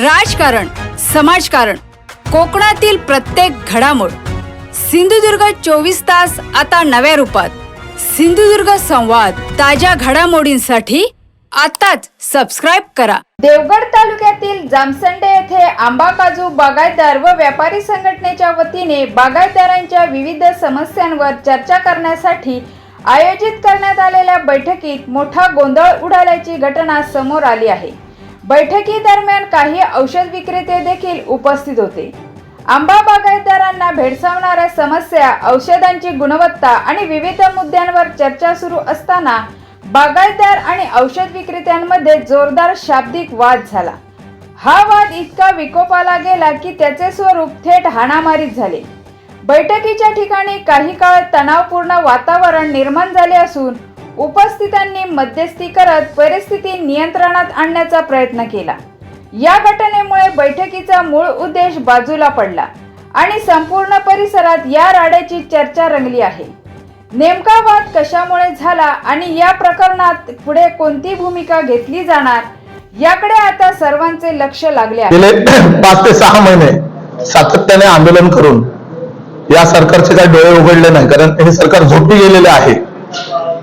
राजकारण, समाजकारण, कोकणातील प्रत्येक घडामोड. सिंधुदुर्ग 24 तास आता नव्या रूपात. सिंधुदुर्ग संवाद, ताज्या घडामोडींसाठी आताच सबस्क्राइब करा. देवगड तालुक्यातील जामसंडे येथे आंबा काजू बागायतदार व व्यापारी संघटनेच्या वतीने बागायतदारांच्या विविध समस्यांवर चर्चा करण्यासाठी आयोजित करण्यात आलेल्या बैठकीत मोठा गोंधळ उडाल्याची घटना समोर आली आहे. बैठकीदरम्यान काही औषध विक्रेते देखील उपस्थित होते. आंबा बागायतदारांना भेडसावणाऱ्या समस्या, औषधांची गुणवत्ता आणि विविध मुद्द्यांवर चर्चा सुरू असताना बागायतदार आणि औषध विक्रेत्यांमध्ये जोरदार शाब्दिक वाद झाला. हा वाद इतका विकोपाला गेला की त्याचे स्वरूप थेट हाणामारीत झाले. बैठकीच्या ठिकाणी काही काळ तणावपूर्ण वातावरण निर्माण झाले असून उपस्थितांनी मध्यस्थी करत परिस्थिती नियंत्रणात आणण्याचा प्रयत्न केला. या घटनेमुळे बैठकीचा मूळ उद्देश बाजूला पडला आणि संपूर्ण परिसरात या राड्याची चर्चा रंगली आहे. नेमका वाद कशामुळे झाला आणि या प्रकरणात पुढे कोणती भूमिका घेतली जाणार याकडे आता सर्वांचे लक्ष लागले आहे. गेले 5 ते 6 महिने सातत्याने आंदोलन करून या सरकारचे काही डोळे उघडले नाही, कारण हे सरकार झोपी गेलेले आहे.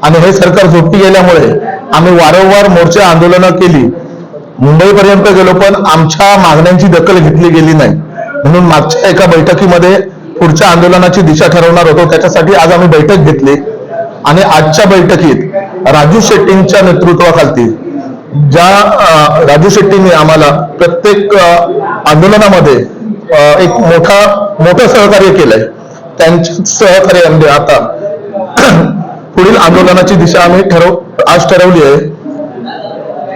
आणि हे सरकार झोपी गेल्यामुळे आम्ही वारंवार मोर्चे आंदोलनं केली, मुंबईपर्यंत गेलो, पण आमच्या मागण्यांची दखल घेतली गेली नाही. म्हणून मागच्या एका बैठकीमध्ये पुढच्या आंदोलनाची दिशा ठरवणार होतो, त्याच्यासाठी आज आम्ही बैठक घेतली. आणि आजच्या बैठकीत राजू शेट्टींच्या नेतृत्वाखाली ज्या राजू शेट्टींनी आम्हाला प्रत्येक आंदोलनामध्ये एक मोठं सहकार्य केलंय, त्यांच्या सहकार्यामध्ये आता पुढील आंदोलनाची दिशा आम्ही आज ठरवली आहे.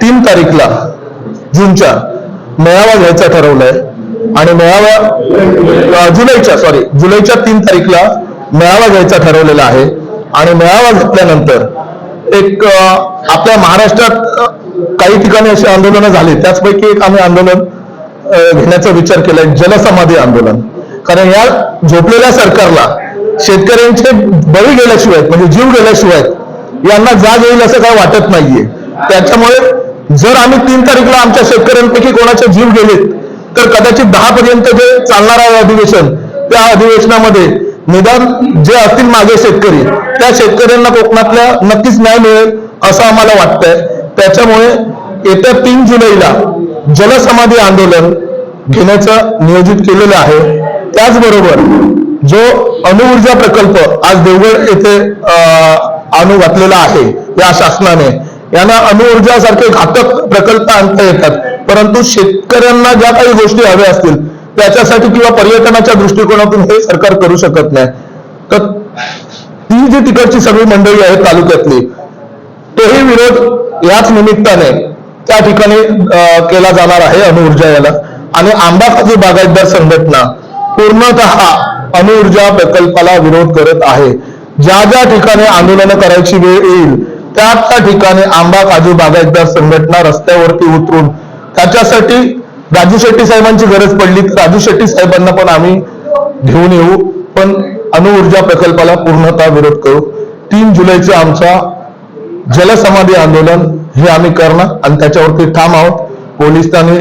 3 तारीखला जूनच्या मेळावा घ्यायचा ठरवलाय आणि जुलैच्या 3 तारीखला मेळावा घ्यायचा ठरवलेला आहे. आणि मेळावा घेतल्यानंतर एक आपल्या महाराष्ट्रात काही ठिकाणी अशी आंदोलनं झाली, त्याचपैकी एक आम्ही आंदोलन घेण्याचा विचार केलाय, जलसमाधी आंदोलन. कारण या झोपलेल्या सरकारला शेतकऱ्यांचे बळी गेल्याशिवाय, म्हणजे जीव गेल्याशिवाय यांना जाग येईल असं काय वाटत नाहीये. त्याच्यामुळे जर आम्ही 3 तारीखला आमच्या शेतकऱ्यांपैकी कोणाचे जीव गेलेत तर कदाचित 10 पर्यंत जे चालणार आहे अधिवेशन, त्या अधिवेशनामध्ये निदान जे असतील मागे शेतकरी, त्या शेतकऱ्यांना कोकणातल्या नक्कीच न्याय मिळेल असं आम्हाला वाटतंय. त्याच्यामुळे येत्या 3 जुलैला जलसमाधी आंदोलन घेण्याचं नियोजित केलेलं आहे. त्याचबरोबर जो अणुऊर्जा प्रकल्प आज देवगड येथे आणू घातलेला आहे या शासनाने, यांना अणुऊर्जा सारखे घातक प्रकल्प आणता येतात, परंतु शेतकऱ्यांना ज्या काही गोष्टी हव्या असतील त्याच्यासाठी किंवा पर्यटनाच्या दृष्टिकोनातून हे सरकार करू शकत नाही. तर ती जी तिकडची सगळी मंडळी आहे तालुक्यातली, तोही विरोध याच निमित्ताने त्या ठिकाणी केला जाणार आहे अणुऊर्जा याला. आणि आंबा काजू बागायतदार संघटना पूर्णतः अणुऊर्जा प्रकल्पाला विरोध करत आहे. ज्या ज्या ठिकाणी आंदोलनं करायची वेळ येईल त्या ठिकाणी आंबा काजू बागायतदार संघटना रस्त्यावरती उतरून त्याच्यासाठी राजू शेट्टी साहेबांची गरज पडली तर राजू शेट्टी साहेबांना पण आम्ही घेऊन येऊ, पण अणुऊर्जा प्रकल्पाला पूर्णतः विरोध करू. 3 जुलैचे आमचा जलसमाधी आंदोलन हे आम्ही करणार आणि त्याच्यावरती ठाम आहोत. पोलिसांनी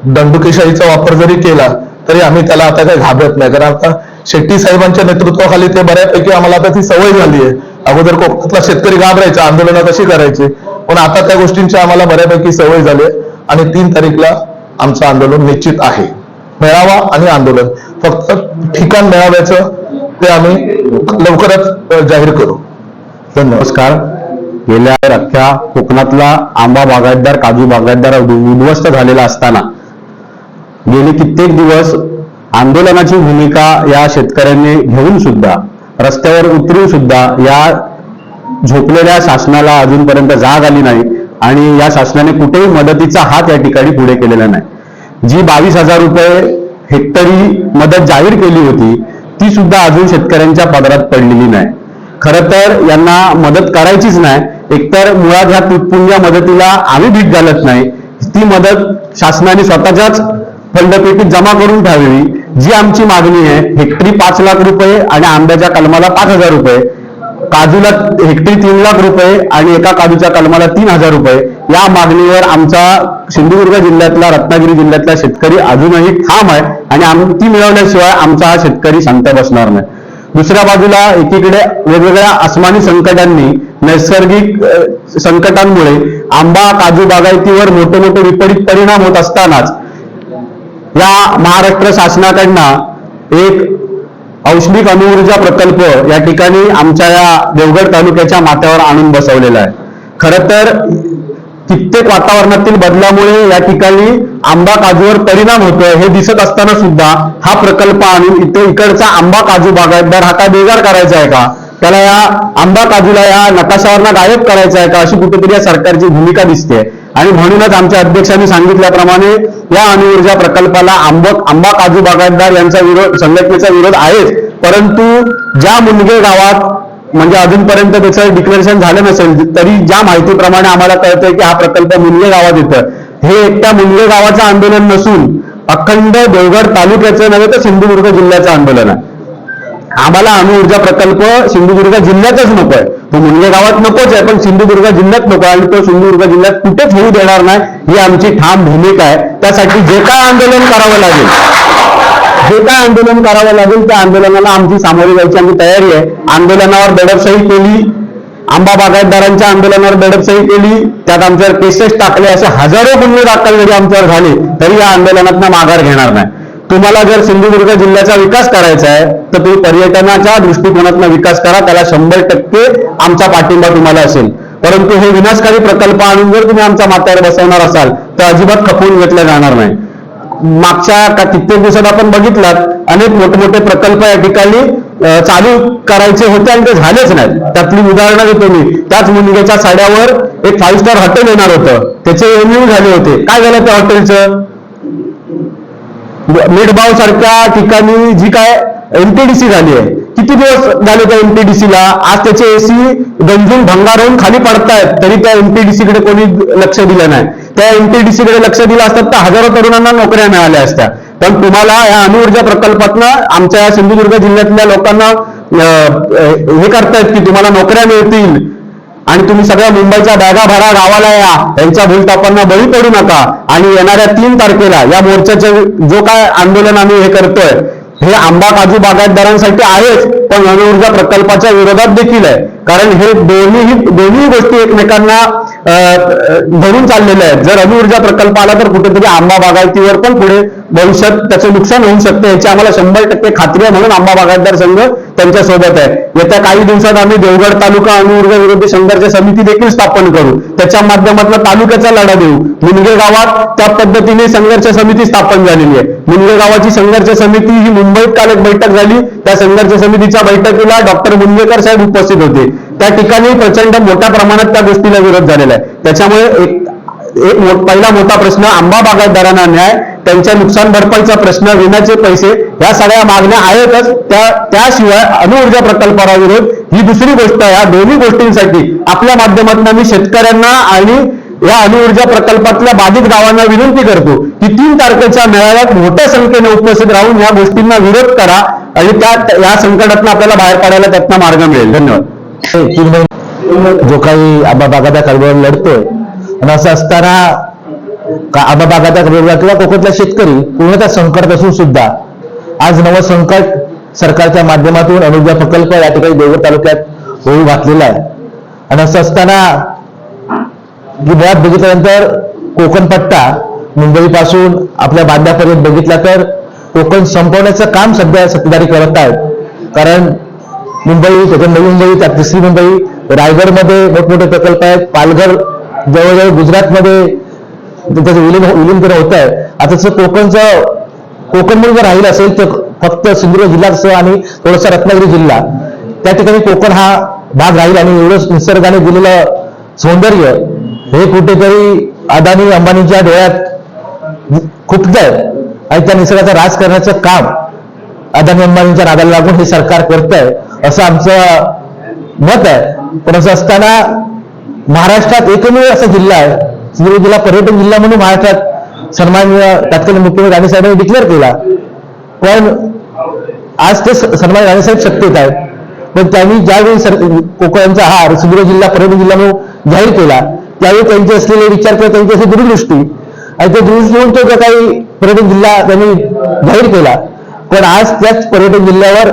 दंडुकेशाहीचा वापर जरी केला तरी आम्ही त्याला आता काही घाबरत नाही, कारण आता शेट्टी साहेबांच्या नेतृत्वाखाली ते बऱ्यापैकी आम्हाला आता ती सवय झाली आहे. अगोदर कोकणातला शेतकरी घाबरायचा, आंदोलनं कशी करायची, पण आता त्या गोष्टींची आम्हाला बऱ्यापैकी सवय झाली आहे. आणि 3 तारीखला आमचं आंदोलन निश्चित आहे. मेळावा आणि आंदोलन, फक्त ठिकाण मेळाव्याचं ते आम्ही लवकरच जाहीर करू. नमस्कार. गेल्या अख्ख्या कोकणातला आंबा बागायतदार, काजू बागायतदार उद्ध्वस्त झालेला असताना गेले कित्येक दिवस आंदोलनाची भूमिका या शेतकऱ्यांनी घेऊन सुद्धा, रस्त्यावर उतरून सुद्धा या झोपलेल्या शासनाला अजूनपर्यंत जाग आली नाही आणि या शासनाने कुठेही मदतीचा हात या ठिकाणी पुढे केलेला नाही. जी 22,000 रुपये हेक्टरी मदत जाहीर केली होती ती सुद्धा अजून शेतकऱ्यांच्या पदरात पडलेली नाही. खरं तर यांना मदत करायचीच नाही. एकतर मुळात ह्या तुटपुंज्या मदतीला आम्ही भीक घालत नाही, ती मदत शासनाने स्वतःच्याच फंडपेटीत जमा करून ठेवावी. जी आमची मागणी आहे, हेक्टरी 5 लाख रुपये आणि आंब्याच्या कलमाला 5,000 रुपये, काजूला हेक्टरी 3 लाख रुपये आणि एका काजूच्या कलमाला 3,000 रुपये या मागणीवर आमचा सिंधुदुर्ग जिल्ह्यातला, रत्नागिरी जिल्ह्यातला शेतकरी अजूनही ठाम आहे आणि ती मिळवल्याशिवाय आमचा हा शेतकरी शांत बसणार नाही. दुसऱ्या बाजूला एकीकडे वेगवेगळ्या आसमानी संकटांनी, नैसर्गिक संकटांमुळे आंबा काजू बागायतीवर मोठे मोठे विपरीत परिणाम होत असतानाच या महाराष्ट्र शासनाकडनं एक औष्णिक अणुऊर्जा प्रकल्प या ठिकाणी आमच्या या देवगड तालुक्याच्या माथ्यावर आणून बसवलेला आहे. खरं तर कित्येक वातावरणातील बदलामुळे या ठिकाणी आंबा काजूवर परिणाम होतोय हे दिसत असताना सुद्धा हा प्रकल्प आणून इकडचा आंबा काजू बागायतदार हा काय बेजार करायचा आहे का, त्याला या आंबा काजूला या नकाशावरनं गायब करायचा आहे का, अशी कुठेतरी या सरकारची भूमिका दिसते. आणि म्हणूनच आमच्या अध्यक्षांनी सांगितल्याप्रमाणे या अणुऊर्जा प्रकल्पाला आंबा काजू बागायतदार यांचा विरोध, संघटनेचा विरोध आहेच, परंतु ज्या मुनगे गावात म्हणजे अजूनपर्यंत त्याचं डिक्लेरेशन झालं नसेल तरी ज्या माहितीप्रमाणे आम्हाला कळतंय की हा प्रकल्प मुनगे गावात येतं, हे एकट्या मुनगे गावाचं आंदोलन नसून अखंड देवगड तालुक्याचं नव्हे तर सिंधुदुर्ग जिल्ह्याचं आंदोलन आहे. आम्हाला अणुऊर्जा प्रकल्प सिंधुदुर्ग जिल्ह्यातच नकोय, तो मुनगे गावात नकोच आहे, पण सिंधुदुर्ग जिल्ह्यात नको आणि तो सिंधुदुर्ग जिल्ह्यात कुठेच होऊ देणार नाही ही आमची ठाम भूमिका आहे. त्यासाठी जे काय आंदोलन करावं लागेल त्या आंदोलनाला आमची सामोरी जायची आमची तयारी आहे. आंदोलनावर दडपशाही केली, आंबा बागायतदारांच्या आंदोलनावर दडपशाही केली, त्यात आमच्यावर केसेस टाकले, असे हजारो गुन्हे दाखल जरी आमच्यावर झाले तरी या आंदोलनात माघार घेणार नाही. तुम्हाला जर सिंधुदुर्ग जिल्ह्याचा विकास करायचा आहे तर तुम्ही पर्यटनाच्या दृष्टिकोनातून विकास करा, त्याला 100% आमचा पाठिंबा तुम्हाला असेल. परंतु हे विनाशकारी प्रकल्प आणून जर तुम्ही आमच्या माथ्यावर बसवणार असाल तर अजिबात खपवून घेतलं जाणार नाही. मागच्या कित्येक दिवसात आपण बघितलात अनेक मोठमोठे प्रकल्प या ठिकाणी चालू करायचे होते आणि ते झालेच नाहीत. त्यातली उदाहरणं देतो मी. त्याच मुनगेच्या साड्यावर एक 5 स्टार हॉटेल येणार होतं, त्याचे MOU झाले होते. काय झालं त्या हॉटेलचं? मेडबाव सारख्या ठिकाणी जी काय MTDC झाली आहे, किती दिवस झाले त्या MTDCला? आज त्याचे AC गंजून भंगार होऊन खाली पडतायत तरी त्या MTDC कडे कोणी लक्ष दिलं नाही. त्या MTDC कडे लक्ष दिलं असतं तर हजारो तरुणांना नोकऱ्या मिळाल्या असत्या. पण तुम्हाला या अणुऊर्जा प्रकल्पातनं आमच्या सिंधुदुर्ग जिल्ह्यातल्या लोकांना हे करतायत की तुम्हाला नोकऱ्या मिळतील आणि तुम्ही सगळ्या मुंबईच्या बॅगा भरा, गावाला या, यांच्या भूलथापांना बळी पडू नका. आणि येणाऱ्या 3 तारखेला या मोर्चाचं जो काय आंदोलन आम्ही हे करतोय हे आंबा काजू बागायतदारांसाठी आहेच, पण अणुऊर्जा प्रकल्पाच्या विरोधात देखील आहे. कारण हे दोन्ही गोष्टी एकमेकांना धरून चाललेल्या आहेत. जर अणुऊर्जा प्रकल्प आला तर कुठेतरी आंबा बागायतीवर पण पुढे भविष्यात त्याचं नुकसान होऊ शकते, याची आम्हाला 100% खात्री आहे. म्हणून आंबा बागायतदार संघ त्यांच्या सोबत आहे. येत्या काही दिवसात आम्ही देवगड तालुका अणुऊर्जा विरोधी संघर्ष समिती देखील स्थापन करू, त्याच्या माध्यमातून तालुक्याचा लढा देऊ. मुनगे गावात त्या पद्धतीने संघर्ष समिती स्थापन झालेली आहे. मुनगे गावाची संघर्ष समिती ही मुंबईत काल एक बैठक झाली, त्या संघर्ष समितीच्या बैठकीला डॉक्टर मुनगेकर साहेब उपस्थित होते. त्या ठिकाणी प्रचंड मोठ्या प्रमाणात त्या गोष्टीला विरोध झालेला आहे. त्याच्यामुळे पहिला मोठा प्रश्न आंबा बागायतदारांना न्याय, त्यांच्या नुकसान भरपाईचा प्रश्न, विम्याचे पैसे, या सगळ्या मागण्या आहेतच. त्याशिवाय अणुऊर्जा प्रकल्पाला विरोध ही दुसरी गोष्ट आहे. या दोन्ही गोष्टींसाठी आपल्या माध्यमातून आम्ही शेतकऱ्यांना आणि या अणुऊर्जा प्रकल्पातल्या बाधित गावांना विनंती करतो की 3 तारखेच्या मेळाव्यात मोठ्या संख्येने उपस्थित राहून या गोष्टींना विरोध करा आणि या संकटातून आपल्याला बाहेर पडायला त्यातनं मार्ग मिळेल. धन्यवाद. जो काही आंबा बागायतदार कालव्यावर लढतोय आणि असं असताना आंबा बागायतदार कालव्यावर किंवा कोकणातला शेतकरी पूर्णतः संकट असून सुद्धा आज नवं संकट सरकारच्या माध्यमातून अणुऊर्जा प्रकल्प या ठिकाणी देवगड तालुक्यात होऊ घातलेला आहे. आणि असं असताना मुळात बघितल्यानंतर कोकण पट्टा मुंबईपासून आपल्या बांद्यापर्यंत बघितला तर कोकण संपवण्याचं काम सध्या सत्ताधारी करत आहेत. कारण मुंबई, त्याच्या नवी मुंबई, त्यात तिसरी मुंबई, रायगडमध्ये मोठमोठे प्रकल्प आहेत, पालघर, जवळजवळ गुजरातमध्ये त्याचं विलीनीकरण होत आहे. आता तसं कोकण म्हणून जर राहिलं असेल तर फक्त सिंधुदुर्ग जिल्हा आणि थोडासा रत्नागिरी जिल्हा, त्या ठिकाणी कोकण हा भाग राहील. आणि एवढंच निसर्गाने दिलेलं सौंदर्य हे कुठेतरी अदानी अंबानीच्या डोळ्यात खुपतंय आणि त्या निसर्गाचा राज करण्याचं काम अदानी अंबानीच्या नादाला लागून हे सरकार करतंय असं आमचं मत आहे. पण असं असताना महाराष्ट्रात एकमेव असा जिल्हा आहे, सिंधुदुर्ग जिल्हा पर्यटन जिल्हा म्हणून महाराष्ट्रात सन्माननीय तत्कालीन मुख्यमंत्री राणेसाहेबांनी डिक्लेअर केला. पण आज ते सन्माननीय राणेसाहेब सत्तेत आहेत, पण त्यांनी ज्यावेळी कोकणचा हा सिंधुदुर्ग जिल्हा पर्यटन जिल्हा म्हणून जाहीर केला त्यावेळी त्यांचे असलेले विचार किंवा त्यांची अशी दूरदृष्टी आणि त्या दृष्टीने तो जो काही पर्यटन जिल्हा त्यांनी जाहीर केला, पण आज त्याच पर्यटन जिल्ह्यावर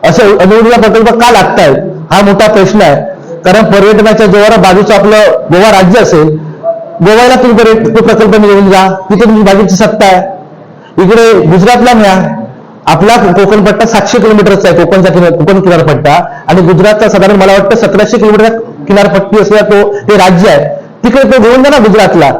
असे अनुभवलेला प्रकल्प का लागतायत हा मोठा प्रश्न आहे. कारण पर्यटनाच्या जोरावर बाजूचं आपलं गोवा राज्य असेल, गोव्याला तुम्ही तो प्रकल्प मिळवून जा, तिथे तुमची बाजूची सत्ता आहे. इकडे गुजरातला न्या, आपला कोकणपट्टा 700 किलोमीटरचा आहे, कोकण किनारपट्टा, आणि गुजरातचा साधारण मला वाटतं 1700 किलोमीटर किनारपट्टी असलेला ते राज्य आहे. तिकडे तो घेऊन जा ना गुजरातला.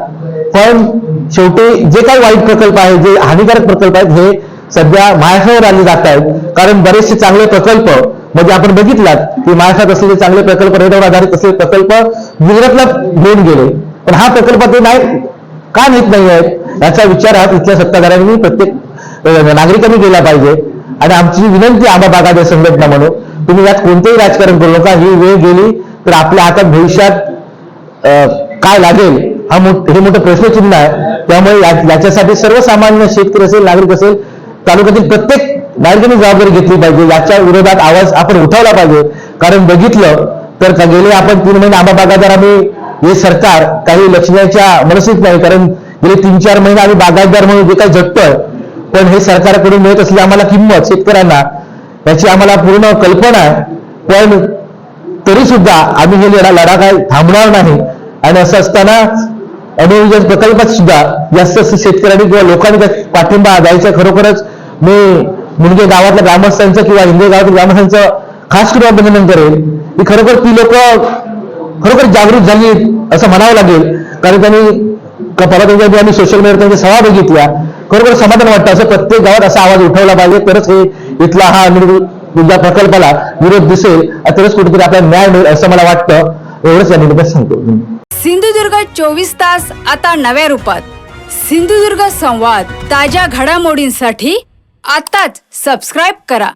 पण शेवटी जे काही वाईट प्रकल्प आहे, जे हानिकारक प्रकल्प आहेत, हे सध्या महाराष्ट्रावर आले जात आहेत. कारण बरेचसे चांगले प्रकल्प म्हणजे आपण बघितलात की महाराष्ट्रात असलेले चांगले प्रकल्प, पर्यटनावर आधारित असलेले प्रकल्प गुजरातला घेऊन गेले. पण हा प्रकल्प ते नाही का नेत नाही आहेत याचा विचार हा इथल्या सत्ताधाऱ्यांनी, प्रत्येक नागरिकांनी केला पाहिजे. आणि आमची विनंती आंबा बागायतदार संघटना म्हणून, तुम्ही यात कोणतेही राजकारण करू नका. ही वेळ गेली तर आपल्या हातात भविष्यात काय लागेल हे मोठं प्रश्नचिन्ह आहे. त्यामुळे याच्यासाठी सर्वसामान्य शेतकरी असेल, नागरिक असेल, तालुक्यातील प्रत्येक नागरिकांनी जबाबदारी घेतली पाहिजे. याच्या विरोधात आवाज आपण उठवला पाहिजे. कारण बघितलं तर गेले आपण 3 महिने आंबा बागायतदार आम्ही, हे सरकार काही लक्ष द्यायच्या मनस्थितीत नाही. कारण गेले 3-4 महिने आम्ही बागायतदार म्हणून जे काही झटतोय, पण हे सरकारकडून मिळत असलेली आम्हाला किंमत शेतकऱ्यांना याची आम्हाला पूर्ण कल्पना आहे. पण तरी सुद्धा आम्ही हे लढा काय थांबणार नाही. आणि असं असताना अनुभव प्रकल्पात सुद्धा जास्त शेतकऱ्यांनी किंवा लोकांनी पाठिंबा द्यायचा. खरोखरच मी मुलगे गावातल्या ग्रामस्थांचं किंवा हिंदे गावातील ग्रामस्थांचं खास करून अभिनंदन करेल की खरोखर ती लोक खरोखर जागृत झाली असं म्हणावं लागेल. कारण त्यांनी आम्ही सोशल मीडियावर त्यांच्या सभा बघितल्या, खरोखर समाधान वाटतं. असं प्रत्येक गावात असा आवाज उठवला पाहिजे, तरच हे इथला हा तुमच्या प्रकल्पाला विरोध दिसेल, तरच कुठेतरी आपल्याला न्याय मिळेल असं मला वाटतं. एवढंच या निमित्तानं सांगतो. सिंधुदुर्ग 24 तास आता नव्या रूपात. सिंधुदुर्ग संवाद ताज्या घडामोडींसाठी आताच सबस्क्राईब करा.